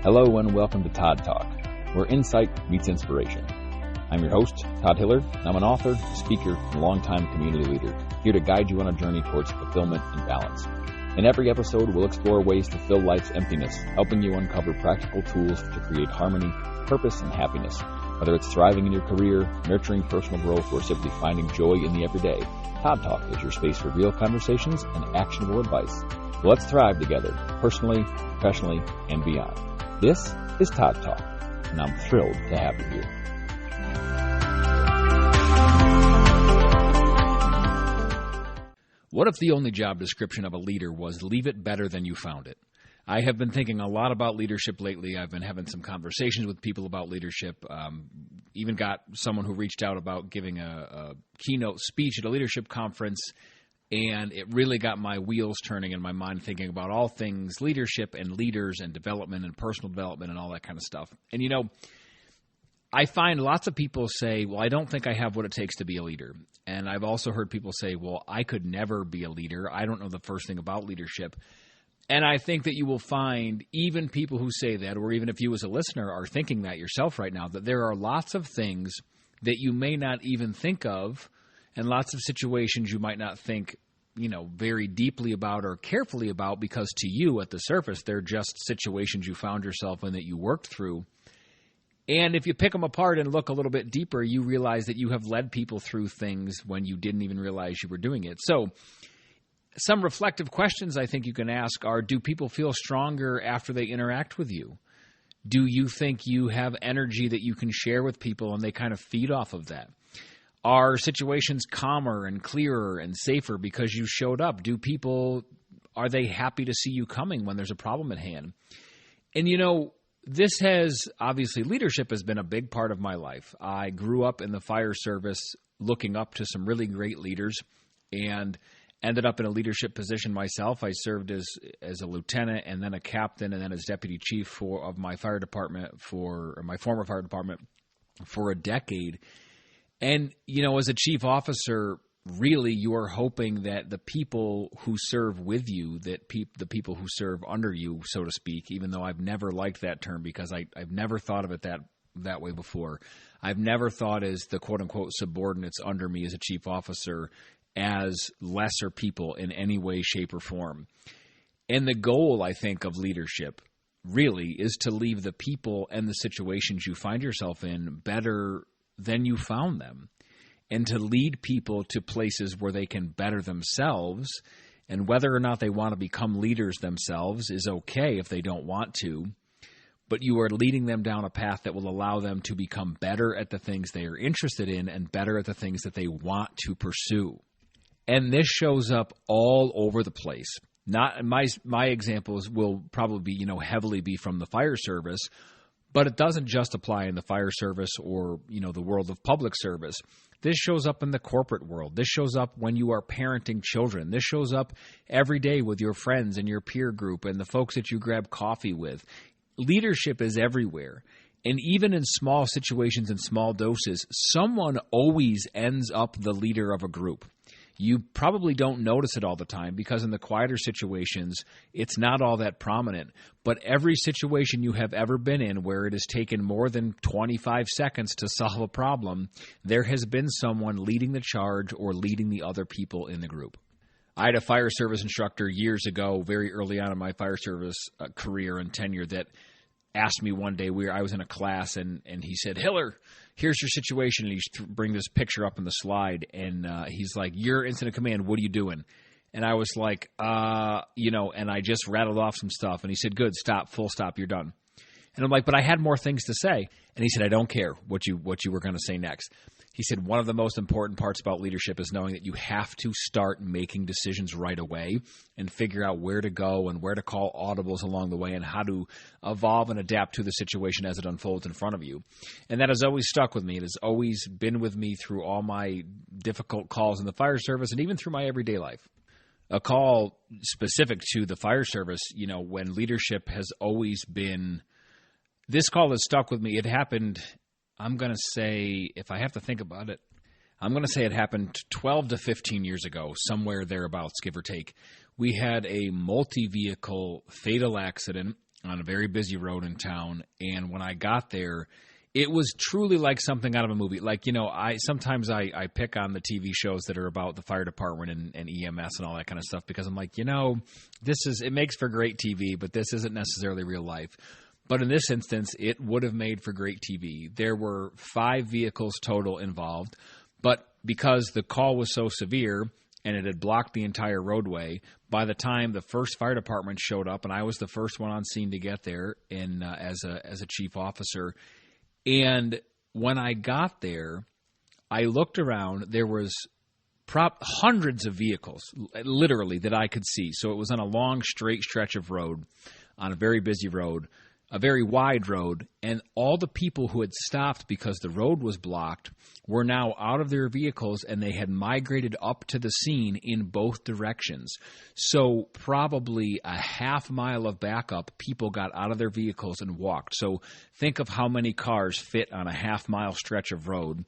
Hello and welcome to Todd Talk, where insight meets inspiration. I'm your host, Todd Hiller, and I'm an author, speaker, and longtime community leader, here to guide you on a journey towards fulfillment and balance. In every episode, we'll explore ways to fill life's emptiness, helping you uncover practical tools to create harmony, purpose, and happiness. Whether it's thriving in your career, nurturing personal growth, or simply finding joy in the everyday, Todd Talk is your space for real conversations and actionable advice. So let's thrive together, personally, professionally, and beyond. This is Todd Talk, and I'm thrilled to have you here. What if the only job description of a leader was leave it better than you found it? I have been thinking a lot about leadership lately. I've been having some conversations with people about leadership. Even got someone who reached out about giving a keynote speech at a leadership conference, and it really got my wheels turning in my mind thinking about all things leadership and leaders and development and personal development and all that kind of stuff. And, you know, I find lots of people say, well, I don't think I have what it takes to be a leader. And I've also heard people say, well, I could never be a leader. I don't know the first thing about leadership. And I think that you will find even people who say that, or even if you as a listener are thinking that yourself right now, that there are lots of things that you may not even think of and lots of situations you might not think, you know, very deeply about or carefully about because to you at the surface, they're just situations you found yourself in that you worked through. And if you pick them apart and look a little bit deeper, you realize that you have led people through things when you didn't even realize you were doing it. So some reflective questions I think you can ask are, do people feel stronger after they interact with you? Do you think you have energy that you can share with people and they kind of feed off of that? Are situations calmer and clearer and safer because you showed up? Are they happy to see you coming when there's a problem at hand? And you know, leadership has been a big part of my life. I grew up in the fire service looking up to some really great leaders and ended up in a leadership position myself. I served as a lieutenant and then a captain and then as deputy chief of my fire department my former fire department for a decade. And, you know, as a chief officer, really you are hoping that the people who serve with you, the people who serve under you, so to speak, even though I've never liked that term because I've never thought of it that way before. I've never thought as the quote-unquote subordinates under me as a chief officer as lesser people in any way, shape, or form. And the goal, I think, of leadership really is to leave the people and the situations you find yourself in better than you found them, and to lead people to places where they can better themselves. And whether or not they want to become leaders themselves is okay if they don't want to, but you are leading them down a path that will allow them to become better at the things they are interested in and better at the things that they want to pursue. And this shows up all over the place. Not my examples will probably be, you know, heavily be from the fire service, but it doesn't just apply in the fire service or, you know, the world of public service. This shows up in the corporate world. This shows up when you are parenting children. This shows up every day with your friends and your peer group and the folks that you grab coffee with. Leadership is everywhere. And even in small situations and small doses, someone always ends up the leader of a group. You probably don't notice it all the time because in the quieter situations, it's not all that prominent. But every situation you have ever been in where it has taken more than 25 seconds to solve a problem, there has been someone leading the charge or leading the other people in the group. I had a fire service instructor years ago, very early on in my fire service career and tenure, that asked me one day, I was in a class, and he said, "Hiller, here's your situation." And he bring this picture up in the slide, and he's like, "You're incident command. What are you doing?" And I was like, and I just rattled off some stuff. And he said, "Good, stop, full stop, you're done." And I'm like, "But I had more things to say." And he said, "I don't care what you were going to say next." He said, "One of the most important parts about leadership is knowing that you have to start making decisions right away and figure out where to go and where to call audibles along the way and how to evolve and adapt to the situation as it unfolds in front of you." And that has always stuck with me. It has always been with me through all my difficult calls in the fire service and even through my everyday life. A call specific to the fire service, you know, when leadership has always been, this call has stuck with me. It happened, I'm going to say, if I have to think about it, I'm going to say it happened 12 to 15 years ago, somewhere thereabouts, give or take. We had a multi-vehicle fatal accident on a very busy road in town. And when I got there, it was truly like something out of a movie. Like, I sometimes pick on the TV shows that are about the fire department and EMS and all that kind of stuff, because I'm like, it makes for great TV, but this isn't necessarily real life. But in this instance, it would have made for great TV. There were 5 vehicles total involved, but because the call was so severe and it had blocked the entire roadway, by the time the first fire department showed up, and I was the first one on scene to get there as a chief officer, and when I got there, I looked around. There was hundreds of vehicles, literally, that I could see. So it was on a long, straight stretch of road, on a very busy road, a very wide road, and all the people who had stopped because the road was blocked were now out of their vehicles, and they had migrated up to the scene in both directions. So probably a half mile of backup, people got out of their vehicles and walked. So think of how many cars fit on a half-mile stretch of road.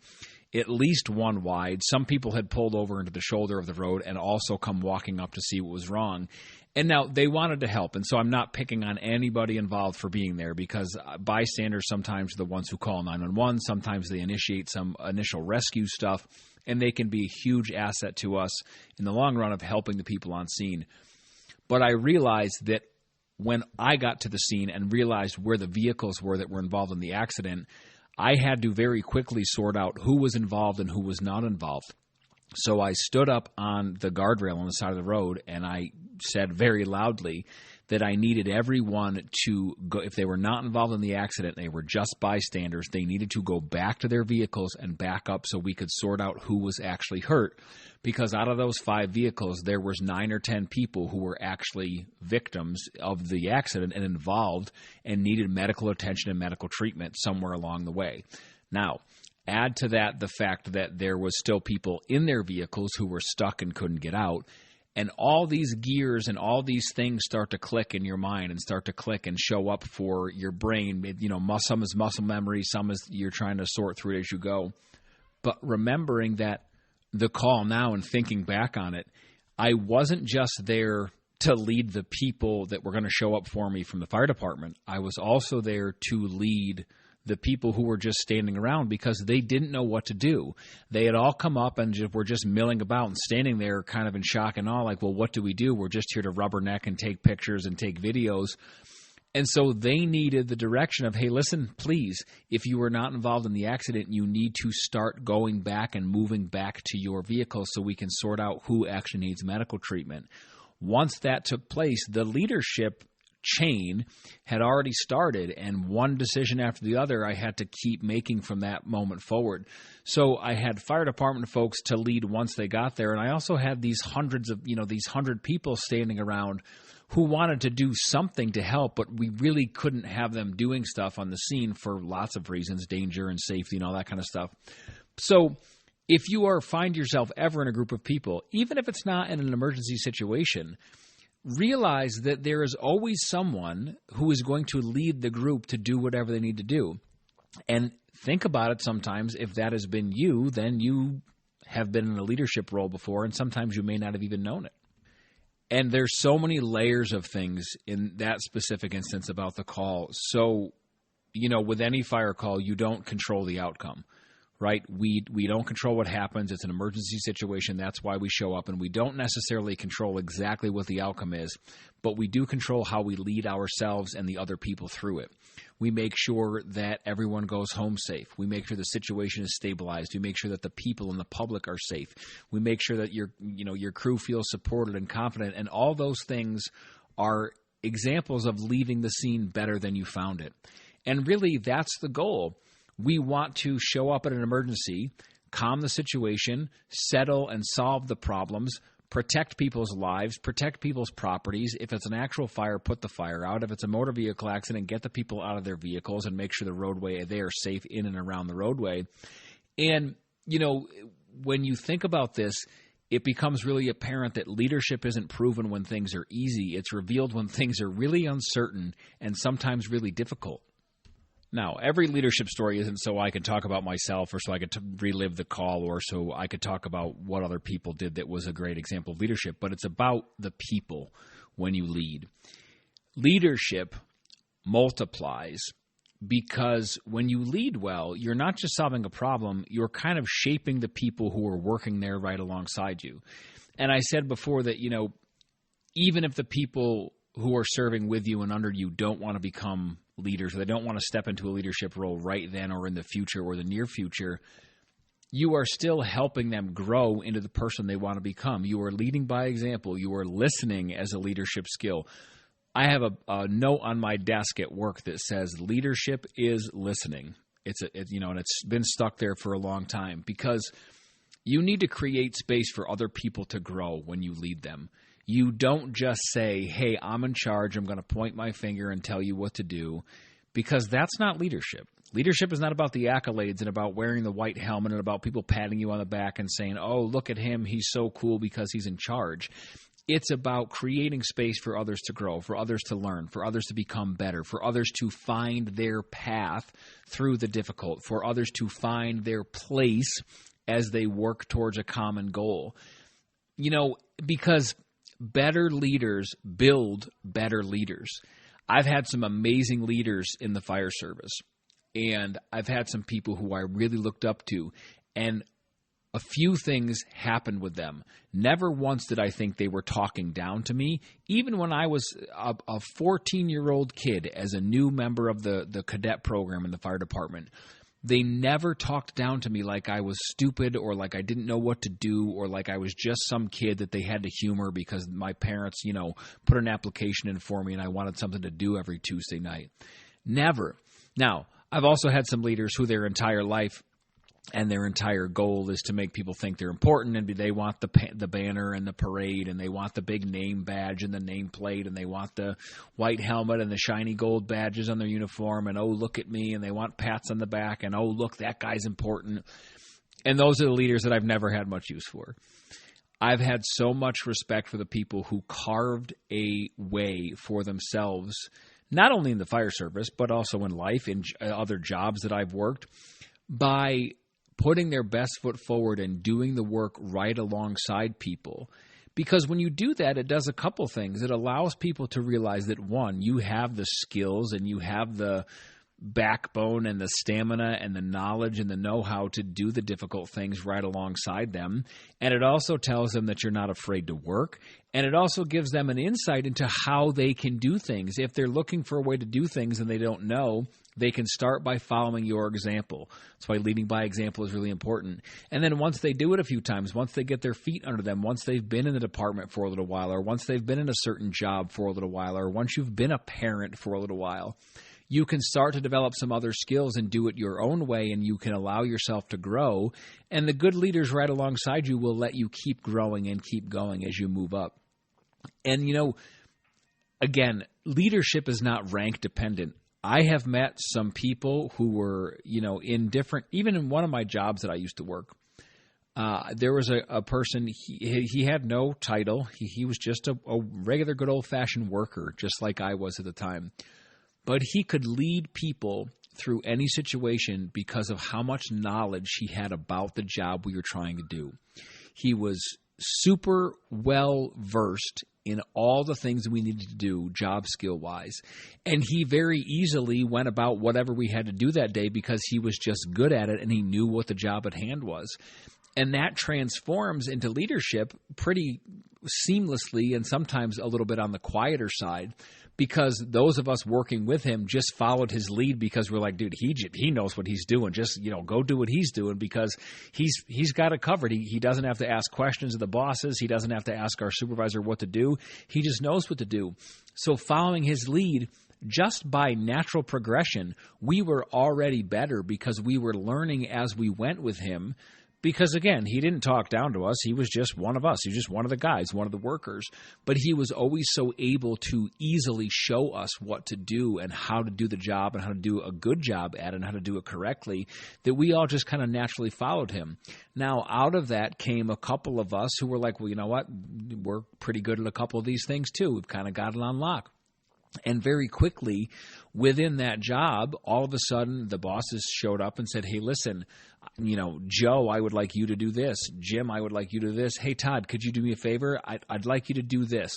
At least one wide. Some people had pulled over into the shoulder of the road and also come walking up to see what was wrong. And now they wanted to help, and so I'm not picking on anybody involved for being there, because bystanders sometimes are the ones who call 911. Sometimes they initiate some initial rescue stuff, and they can be a huge asset to us in the long run of helping the people on scene. But I realized that when I got to the scene and realized where the vehicles were that were involved in the accident, I had to very quickly sort out who was involved and who was not involved. So I stood up on the guardrail on the side of the road, and I said very loudly that I needed everyone to go. If they were not involved in the accident, they were just bystanders, they needed to go back to their vehicles and back up so we could sort out who was actually hurt. Because out of those 5 vehicles, there was 9 or 10 people who were actually victims of the accident and involved and needed medical attention and medical treatment somewhere along the way. Now, add to that the fact that there was still people in their vehicles who were stuck and couldn't get out. And all these gears and all these things start to click in your mind and start to click and show up for your brain. Some is muscle memory, some is you're trying to sort through it as you go. But remembering that the call now and thinking back on it, I wasn't just there to lead the people that were going to show up for me from the fire department. I was also there to lead the people who were just standing around because they didn't know what to do. They had all come up and were just milling about and standing there kind of in shock and awe, like, well, what do we do? We're just here to rubberneck and take pictures and take videos. And so they needed the direction of, hey, listen, please, if you were not involved in the accident, you need to start going back and moving back to your vehicle so we can sort out who actually needs medical treatment. Once that took place, the leadership chain had already started, and one decision after the other I had to keep making from that moment forward. So I had fire department folks to lead once they got there, and I also had these 100 people standing around who wanted to do something to help, but we really couldn't have them doing stuff on the scene for lots of reasons, danger and safety and all that kind of stuff. So if you find yourself ever in a group of people, even if it's not in an emergency situation, realize that there is always someone who is going to lead the group to do whatever they need to do. And think about it sometimes. If that has been you, then you have been in a leadership role before, and sometimes you may not have even known it. And there's so many layers of things in that specific instance about the call. So, with any fire call, you don't control the outcome. Right? We don't control what happens. It's an emergency situation. That's why we show up. And we don't necessarily control exactly what the outcome is, but we do control how we lead ourselves and the other people through it. We make sure that everyone goes home safe. We make sure the situation is stabilized. We make sure that the people and the public are safe. We make sure that your crew feels supported and confident. And all those things are examples of leaving the scene better than you found it. And really, that's the goal. We want to show up at an emergency, calm the situation, settle and solve the problems, protect people's lives, protect people's properties. If it's an actual fire, put the fire out. If it's a motor vehicle accident, get the people out of their vehicles and make sure the roadway, they are safe in and around the roadway. And, when you think about this, it becomes really apparent that leadership isn't proven when things are easy. It's revealed when things are really uncertain and sometimes really difficult. Now, every leadership story isn't so I can talk about myself or so I could relive the call or so I could talk about what other people did that was a great example of leadership, but it's about the people when you lead. Leadership multiplies, because when you lead well, you're not just solving a problem, you're kind of shaping the people who are working there right alongside you. And I said before that, even if the people who are serving with you and under you don't want to become leaders, or they don't want to step into a leadership role right then or in the future or the near future, you are still helping them grow into the person they want to become. You are leading by example. You are listening as a leadership skill. I have a note on my desk at work that says leadership is listening. And it's been stuck there for a long time, because you need to create space for other people to grow when you lead them. You don't just say, hey, I'm in charge, I'm going to point my finger and tell you what to do, because that's not leadership. Leadership is not about the accolades and about wearing the white helmet and about people patting you on the back and saying, oh, look at him, he's so cool because he's in charge. It's about creating space for others to grow, for others to learn, for others to become better, for others to find their path through the difficult, for others to find their place as they work towards a common goal. Because better leaders build better leaders. I've had some amazing leaders in the fire service, and I've had some people who I really looked up to, and a few things happened with them. Never once did I think they were talking down to me. Even when I was a 14-year-old kid as a new member of the cadet program in the fire department, they never talked down to me like I was stupid or like I didn't know what to do or like I was just some kid that they had to humor because my parents, put an application in for me and I wanted something to do every Tuesday night. Never. Now, I've also had some leaders who their entire life and their entire goal is to make people think they're important, and they want the banner and the parade, and they want the big name badge and the nameplate, and they want the white helmet and the shiny gold badges on their uniform, and oh, look at me, and they want pats on the back, and oh, look, that guy's important. And those are the leaders that I've never had much use for. I've had so much respect for the people who carved a way for themselves, not only in the fire service, but also in life, in other jobs that I've worked, by putting their best foot forward and doing the work right alongside people. Because when you do that, it does a couple things. It allows people to realize that, one, you have the skills and you have the backbone and the stamina and the knowledge and the know-how to do the difficult things right alongside them. And it also tells them that you're not afraid to work. And it also gives them an insight into how they can do things. If they're looking for a way to do things and they don't know, they can start by following your example. That's why leading by example is really important. And then once they do it a few times, once they get their feet under them, once they've been in the department for a little while, or once they've been in a certain job for a little while, or once you've been a parent for a little while, you can start to develop some other skills and do it your own way, and you can allow yourself to grow. And the good leaders right alongside you will let you keep growing and keep going as you move up. And, again, leadership is not rank dependent. I have met some people who were, in different, even in one of my jobs that I used to work, there was a person, he had no title. He was just a regular good old-fashioned worker, just like I was at the time. But he could lead people through any situation because of how much knowledge he had about the job we were trying to do. He was super well-versed in all the things we needed to do job skill-wise. And he very easily went about whatever we had to do that day because he was just good at it and he knew what the job at hand was. And that transforms into leadership pretty seamlessly and sometimes a little bit on the quieter side, because those of us working with him just followed his lead because we're like, dude, he knows what he's doing. Just, go do what he's doing because he's got it covered. He doesn't have to ask questions of the bosses. He doesn't have to ask our supervisor what to do. He just knows what to do. So following his lead, just by natural progression, we were already better because we were learning as we went with him. Because, again, he didn't talk down to us. He was just one of us. He was just one of the guys, one of the workers. But he was always so able to easily show us what to do and how to do the job and how to do a good job at it and how to do it correctly that we all just kind of naturally followed him. Now, out of that came a couple of us who were like, well, you know what? We're pretty good at a couple of these things, too. We've kind of got it on lock. And very quickly, within that job, all of a sudden, the bosses showed up and said, hey, listen, Joe, I would like you to do this. Jim, I would like you to do this. Hey, Todd, could you do me a favor? I'd like you to do this.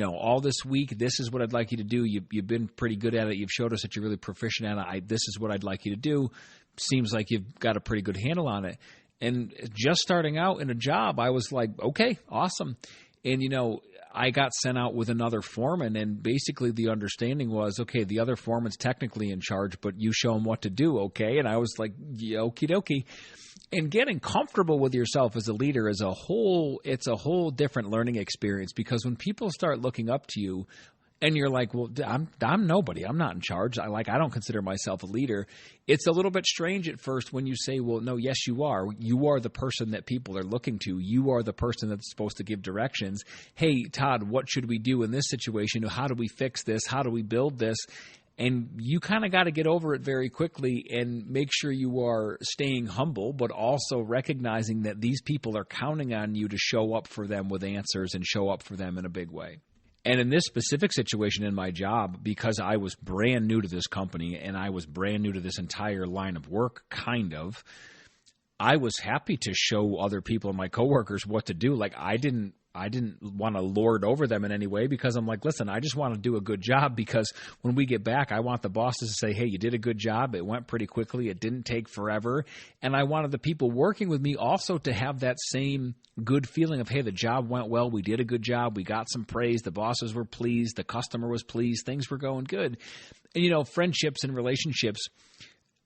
All this week, this is what I'd like you to do. You've been pretty good at it. You've showed us that you're really proficient at it. This is what I'd like you to do. Seems like you've got a pretty good handle on it. And just starting out in a job, I was like, okay, awesome. And, I got sent out with another foreman, and basically the understanding was, okay, the other foreman's technically in charge, but you show him what to do, okay? And I was like, yeah, okie dokie. And getting comfortable with yourself as a leader it's a whole different learning experience, because when people start looking up to you, and you're like, well, I'm nobody. I'm not in charge. I don't consider myself a leader. It's a little bit strange at first when you say, well, no, yes, you are. You are the person that people are looking to. You are the person that's supposed to give directions. Hey, Todd, what should we do in this situation? How do we fix this? How do we build this? And you kind of got to get over it very quickly and make sure you are staying humble, but also recognizing that these people are counting on you to show up for them with answers and show up for them in a big way. And in this specific situation in my job, because I was brand new to this company and I was brand new to this entire line of work, I was happy to show other people and my coworkers what to do. Like I didn't want to lord over them in any way, because I'm like, listen, I just want to do a good job, because when we get back, I want the bosses to say, hey, you did a good job. It went pretty quickly. It didn't take forever. And I wanted the people working with me also to have that same good feeling of, hey, the job went well. We did a good job. We got some praise. The bosses were pleased. The customer was pleased. Things were going good. And, friendships and relationships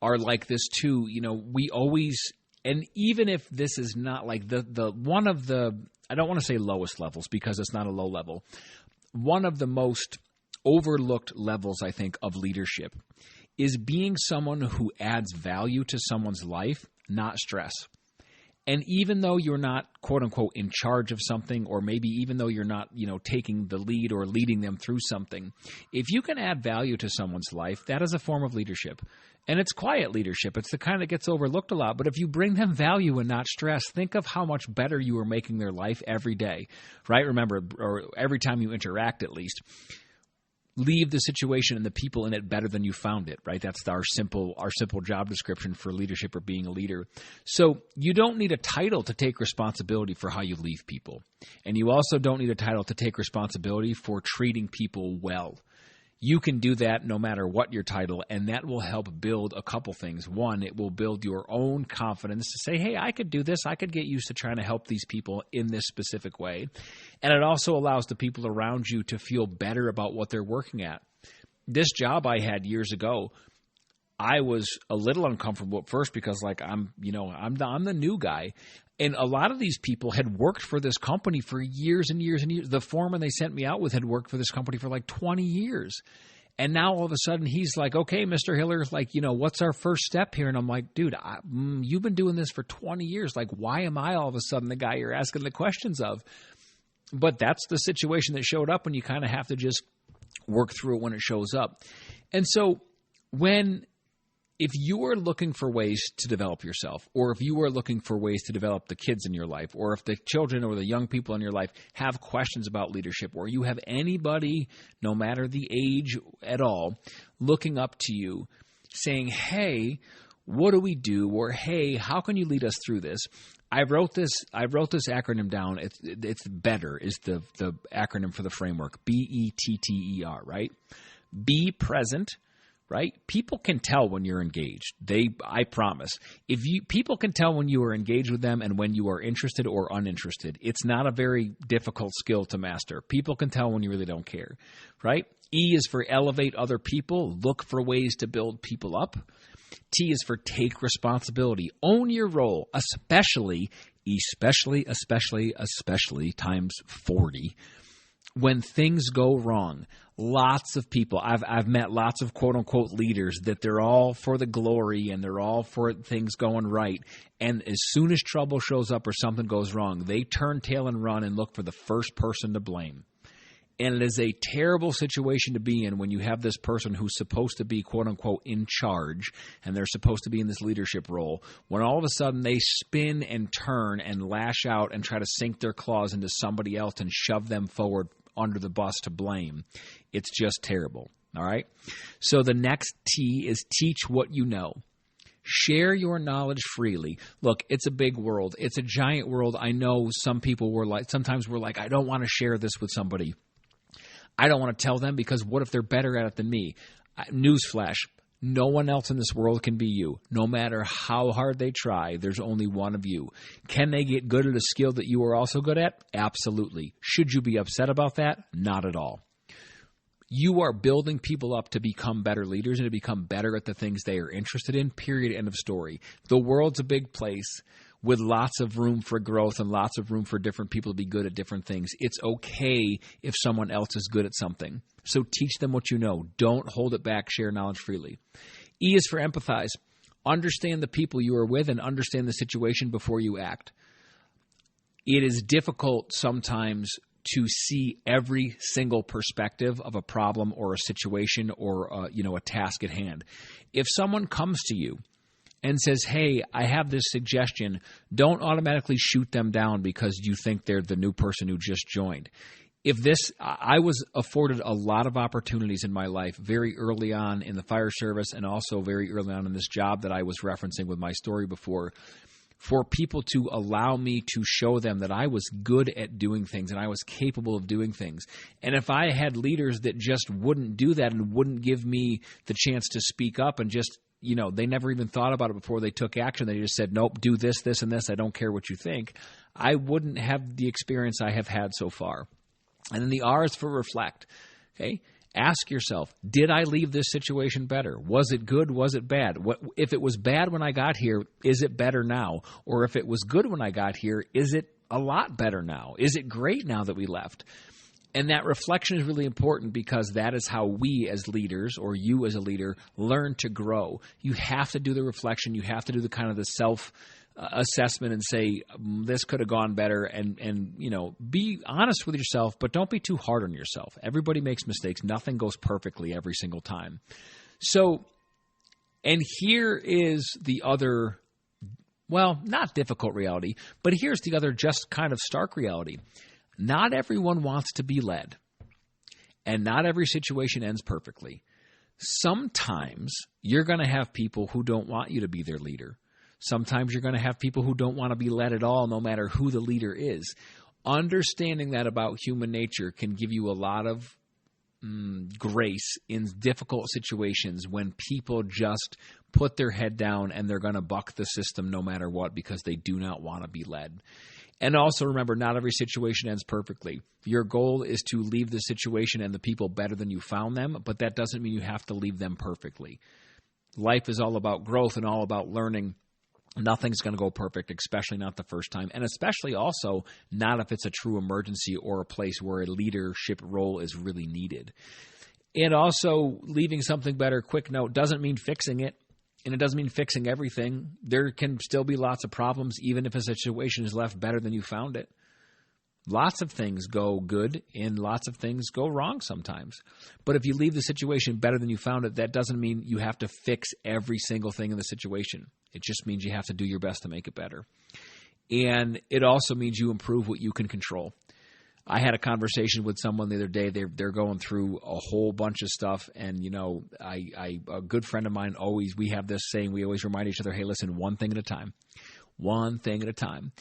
are like this too. We always, and even if this is not like the one of the, I don't want to say lowest levels, because it's not a low level. One of the most overlooked levels, I think, of leadership is being someone who adds value to someone's life, not stress. And even though you're not, quote unquote, in charge of something, or maybe even though you're not, taking the lead or leading them through something, if you can add value to someone's life, that is a form of leadership. And it's quiet leadership. It's the kind that gets overlooked a lot. But if you bring them value and not stress, think of how much better you are making their life every day, right? Remember, or every time you interact at least. Leave the situation and the people in it better than you found it, right? That's our simple job description for leadership or being a leader. So you don't need a title to take responsibility for how you leave people. And you also don't need a title to take responsibility for treating people well. You can do that no matter what your title, and that will help build a couple things. One, it will build your own confidence to say, hey, I could do this. I could get used to trying to help these people in this specific way. And it also allows the people around you to feel better about what they're working at. This job I had years ago, I was a little uncomfortable at first because, like, I'm the new guy. And a lot of these people had worked for this company for years and years and years. The foreman they sent me out with had worked for this company for like 20 years. And now all of a sudden he's like, okay, Mr. Hiller, like, what's our first step here? And I'm like, dude, you've been doing this for 20 years. Like, why am I all of a sudden the guy you're asking the questions of? But that's the situation that showed up, and you kind of have to just work through it when it shows up. And so if you are looking for ways to develop yourself, or if you are looking for ways to develop the kids in your life, or if the children or the young people in your life have questions about leadership, or you have anybody, no matter the age at all, looking up to you saying, hey, what do we do? Or, hey, how can you lead us through this? I wrote this acronym down. It's BETTER is the acronym for the framework. BETTER, right? Be present. Right? People can tell when you're engaged. I promise. People can tell when you are engaged with them and when you are interested or uninterested. It's not a very difficult skill to master. People can tell when you really don't care, right? E is for elevate other people. Look for ways to build people up. T is for take responsibility. Own your role, especially times 40. When things go wrong, lots of people, I've met lots of quote-unquote leaders that they're all for the glory and they're all for things going right. And as soon as trouble shows up or something goes wrong, they turn tail and run and look for the first person to blame. And it is a terrible situation to be in when you have this person who's supposed to be, quote-unquote, in charge, and they're supposed to be in this leadership role, when all of a sudden they spin and turn and lash out and try to sink their claws into somebody else and shove them forward under the bus to blame. It's just terrible, all right? So the next T is teach what you know. Share your knowledge freely. Look, it's a big world. It's a giant world. I know sometimes we're like, I don't want to share this with somebody. I don't want to tell them because what if they're better at it than me? Newsflash. No one else in this world can be you. No matter how hard they try, there's only one of you. Can they get good at a skill that you are also good at? Absolutely. Should you be upset about that? Not at all. You are building people up to become better leaders and to become better at the things they are interested in, period, end of story. The world's a big place with lots of room for growth and lots of room for different people to be good at different things. It's okay if someone else is good at something. So teach them what you know. Don't hold it back. Share knowledge freely. E is for empathize. Understand the people you are with and understand the situation before you act. It is difficult sometimes to see every single perspective of a problem or a situation or a task at hand. If someone comes to you and says, hey, I have this suggestion, don't automatically shoot them down because you think they're the new person who just joined. I was afforded a lot of opportunities in my life very early on in the fire service and also very early on in this job that I was referencing with my story before, for people to allow me to show them that I was good at doing things and I was capable of doing things. And if I had leaders that just wouldn't do that and wouldn't give me the chance to speak up and just, they never even thought about it before they took action, they just said, nope, do this, this, and this, I don't care what you think, I wouldn't have the experience I have had so far. And then the R is for reflect. Okay? Ask yourself, did I leave this situation better? Was it good? Was it bad? If it was bad when I got here, is it better now? Or if it was good when I got here, is it a lot better now? Is it great now that we left? And that reflection is really important because that is how we as leaders or you as a leader learn to grow. You have to do the reflection. You have to do the kind of the self-assessment and say, this could have gone better and be honest with yourself, but don't be too hard on yourself. Everybody makes mistakes. Nothing goes perfectly every single time. So, and here is the other, not difficult reality, but here's the other just kind of stark reality. Not everyone wants to be led, and not every situation ends perfectly. Sometimes you're going to have people who don't want you to be their leader. Sometimes you're going to have people who don't want to be led at all, no matter who the leader is. Understanding that about human nature can give you a lot of grace in difficult situations when people just put their head down and they're going to buck the system no matter what because they do not want to be led. And also remember, not every situation ends perfectly. Your goal is to leave the situation and the people better than you found them, but that doesn't mean you have to leave them perfectly. Life is all about growth and all about learning. Nothing's going to go perfect, especially not the first time, and especially also not if it's a true emergency or a place where a leadership role is really needed. And also, leaving something better, quick note, doesn't mean fixing it, and it doesn't mean fixing everything. There can still be lots of problems, even if a situation is left better than you found it. Lots of things go good, and lots of things go wrong sometimes. But if you leave the situation better than you found it, that doesn't mean you have to fix every single thing in the situation. It just means you have to do your best to make it better. And it also means you improve what you can control. I had a conversation with someone the other day. They're going through a whole bunch of stuff, and a good friend of mine we have this saying. We always remind each other, hey, listen, one thing at a time,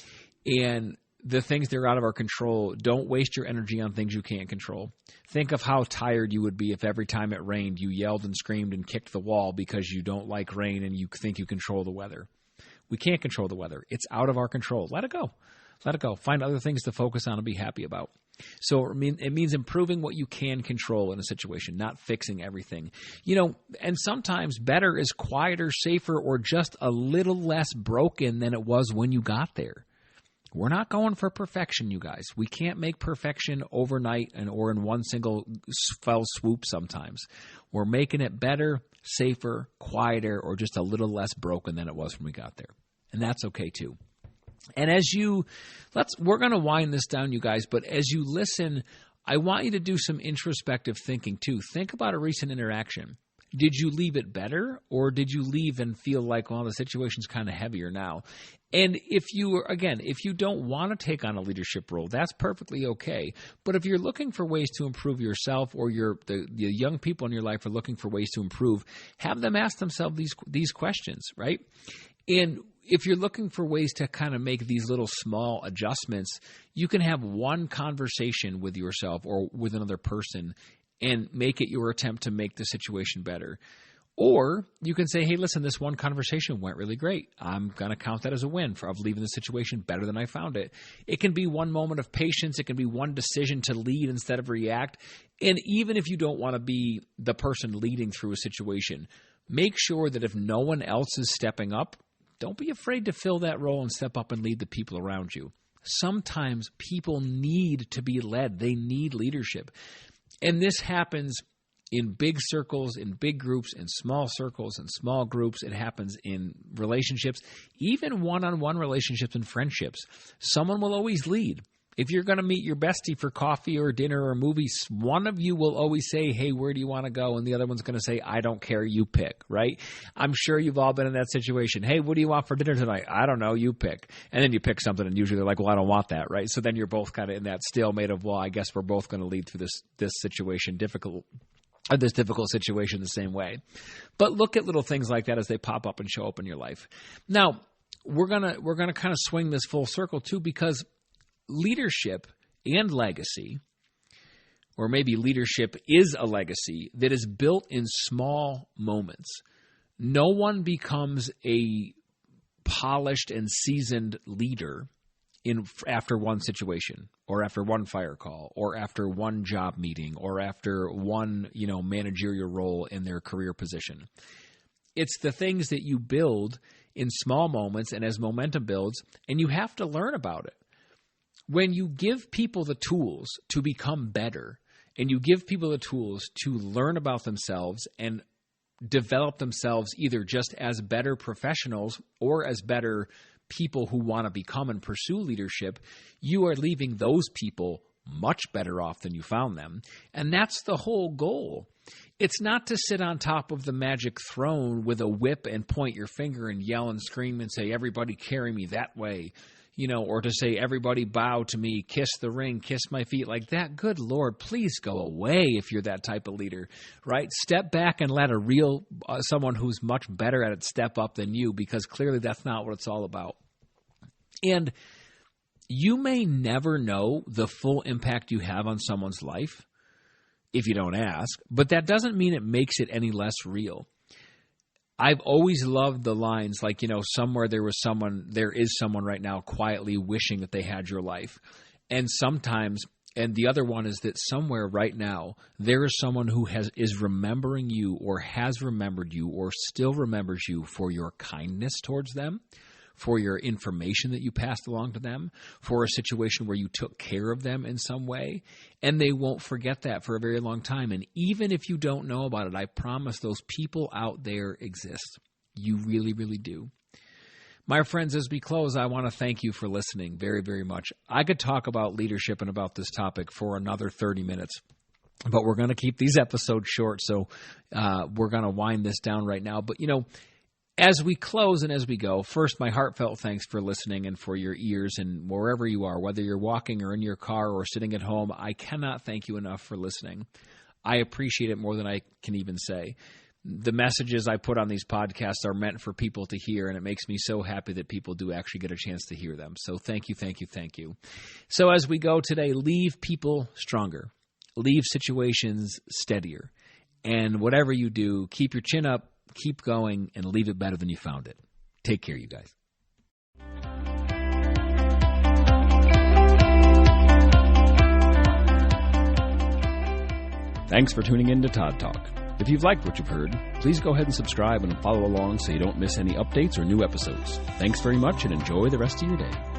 and the things that are out of our control, don't waste your energy on things you can't control. Think of how tired you would be if every time it rained you yelled and screamed and kicked the wall because you don't like rain and you think you control the weather. We can't control the weather. It's out of our control. Let it go. Let it go. Find other things to focus on and be happy about. So it means improving what you can control in a situation, not fixing everything. And sometimes better is quieter, safer, or just a little less broken than it was when you got there. We're not going for perfection, you guys. We can't make perfection overnight or in one single fell swoop sometimes. We're making it better, safer, quieter, or just a little less broken than it was when we got there. And that's okay too. And we're going to wind this down, you guys, but as you listen, I want you to do some introspective thinking too. Think about a recent interaction. Did you leave it better, or did you leave and feel like, well, the situation's kind of heavier now? And if you don't want to take on a leadership role, that's perfectly okay. But if you're looking for ways to improve yourself, or the young people in your life are looking for ways to improve, have them ask themselves these questions, right? And if you're looking for ways to kind of make these little small adjustments, you can have one conversation with yourself or with another person and make it your attempt to make the situation better. Or you can say, hey, listen, this one conversation went really great. I'm going to count that as a win of leaving the situation better than I found it. It can be one moment of patience. It can be one decision to lead instead of react. And even if you don't want to be the person leading through a situation, make sure that if no one else is stepping up, don't be afraid to fill that role and step up and lead the people around you. Sometimes people need to be led. They need leadership. And this happens in big circles, in big groups, in small circles, in small groups. It happens in relationships, even one-on-one relationships and friendships. Someone will always lead. If you're going to meet your bestie for coffee or dinner or movies, one of you will always say, hey, where do you want to go? And the other one's going to say, I don't care, you pick, right? I'm sure you've all been in that situation. Hey, what do you want for dinner tonight? I don't know, you pick. And then you pick something, and usually they're like, well, I don't want that, right? So then you're both kind of in that stalemate of, well, I guess we're both going to lead through this situation, difficult situation the same way. But look at little things like that as they pop up and show up in your life. Now, we're gonna kind of swing this full circle too, because leadership and legacy, or maybe leadership is a legacy that is built in small moments. No one becomes a polished and seasoned leader after one situation, or after one fire call, or after one job meeting, or after one, managerial role in their career position. It's the things that you build in small moments and as momentum builds, and you have to learn about it. When you give people the tools to become better, and you give people the tools to learn about themselves and develop themselves either just as better professionals or as better people who want to become and pursue leadership, you are leaving those people much better off than you found them. And that's the whole goal. It's not to sit on top of the magic throne with a whip and point your finger and yell and scream and say, everybody carry me that way, or to say, everybody bow to me, kiss the ring, kiss my feet like that. Good Lord, please go away if you're that type of leader, right? Step back and let someone who's much better at it step up than you, because clearly that's not what it's all about. And you may never know the full impact you have on someone's life if you don't ask, but that doesn't mean it makes it any less real. I've always loved the lines like, somewhere there is someone right now quietly wishing that they had your life. And the other one is that somewhere right now, there is someone who is remembering you, or has remembered you, or still remembers you for your kindness towards them, for your information that you passed along to them, for a situation where you took care of them in some way, and they won't forget that for a very long time. And even if you don't know about it, I promise those people out there exist. You really, really do. My friends, as we close, I want to thank you for listening very, very much. I could talk about leadership and about this topic for another 30 minutes. But we're going to keep these episodes short, so we're going to wind this down right now. But, as we close and as we go, first, my heartfelt thanks for listening and for your ears, and wherever you are, whether you're walking or in your car or sitting at home, I cannot thank you enough for listening. I appreciate it more than I can even say. The messages I put on these podcasts are meant for people to hear, and it makes me so happy that people do actually get a chance to hear them. So thank you, thank you, thank you. So as we go today, leave people stronger. Leave situations steadier. And whatever you do, keep your chin up, keep going, and leave it better than you found it. Take care, you guys. Thanks for tuning in to Todd Talk. If you've liked what you've heard, please go ahead and subscribe and follow along so you don't miss any updates or new episodes. Thanks very much, and enjoy the rest of your day.